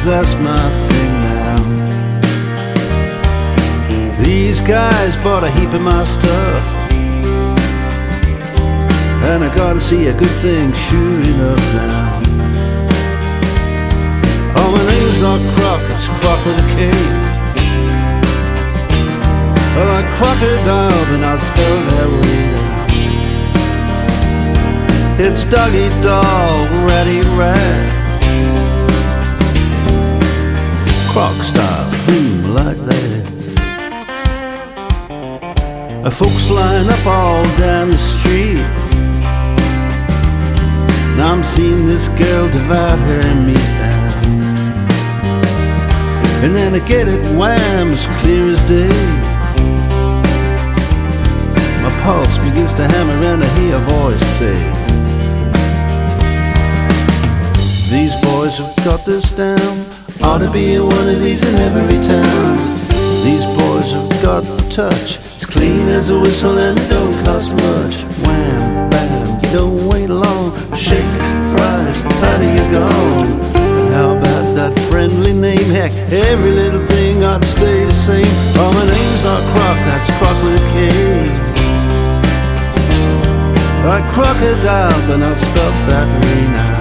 'cause that's my thing now. These guys bought a heap of my stuff, and I gotta see a good thing sure enough now. Oh, my name's not Croc, it's Croc with a K. Well, like crocodile, but not spelled that way now. It's doggy dog, ratty rat. Croc style, boom like that. Folks line up all down the street, and I'm seeing this girl devour her meat now. And then I get it wham, as clear as day. My pulse begins to hammer and I hear a voice say, these boys have got this down, ought to be one of these in every town. These boys have got the touch, it's clean as a whistle and it don't cost much. Wham, bam, you don't wait long, shake, fries, how do you go? And how about that friendly name? Heck, every little thing ought to stay the same. Oh, my name's not Croc, that's Croc with a K. Like crocodile, but not spelt that way now.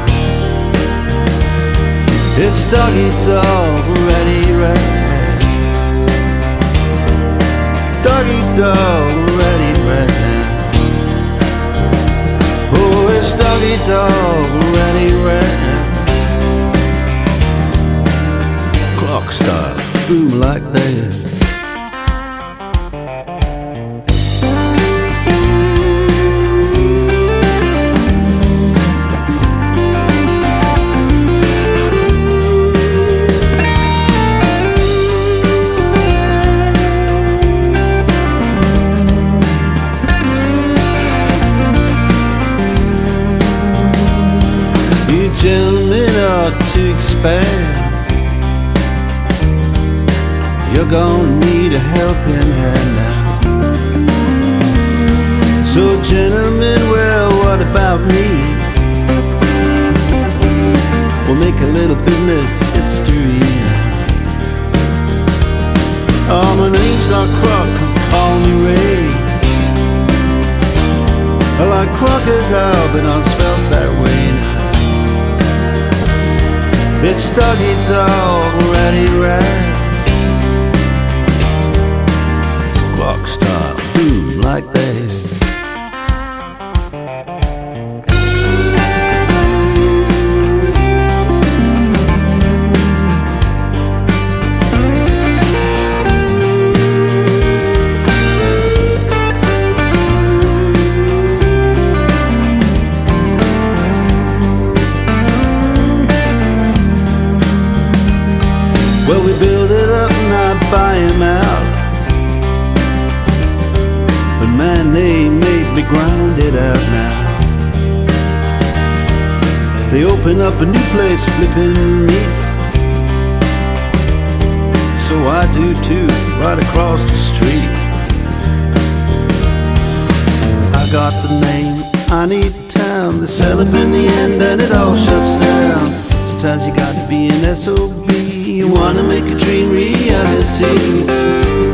It's doggy dog, ratty rat. Doggy dog, ratty rat. Oh, it's doggy dog, ratty rat. Croc style, boom like that. Gentlemen ought to expand. You're gonna need a helping hand now. So gentlemen, well, what about me? We'll make a little business history. Oh, my name's not Croc, call me Ray. I like crocodile, but not spelt that way now. It's doggy dog, ratty rat. Clock style, boom like that. Well, we build it up and I buy him out, but man, they made me grind it out now. They open up a new place flipping meat, so I do too, right across the street. I got the name, I need town, they sell up in the end and it all shuts down. Sometimes you got to be an SOB, you wanna make a dream reality.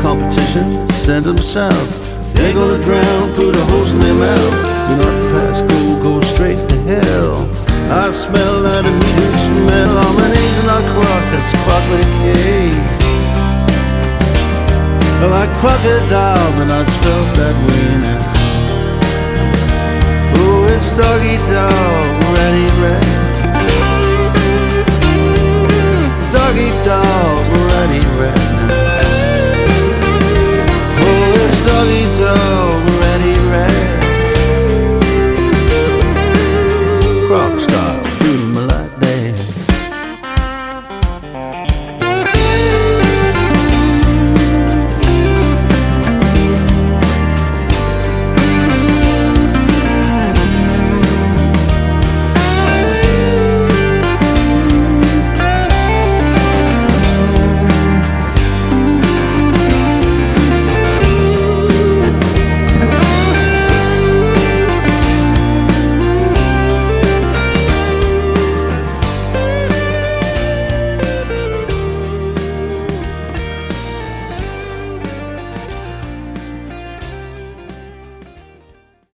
Competition, send them south, they're gonna drown, put a hose in their mouth. Do not pass go, go straight to hell. I smell that immediate smell. Oh, my name's not Croc, it's Croc with a K. I like crocodile, but not spelled that way now. Oh, it's doggy dog, ratty rat. Doggy dog, ratty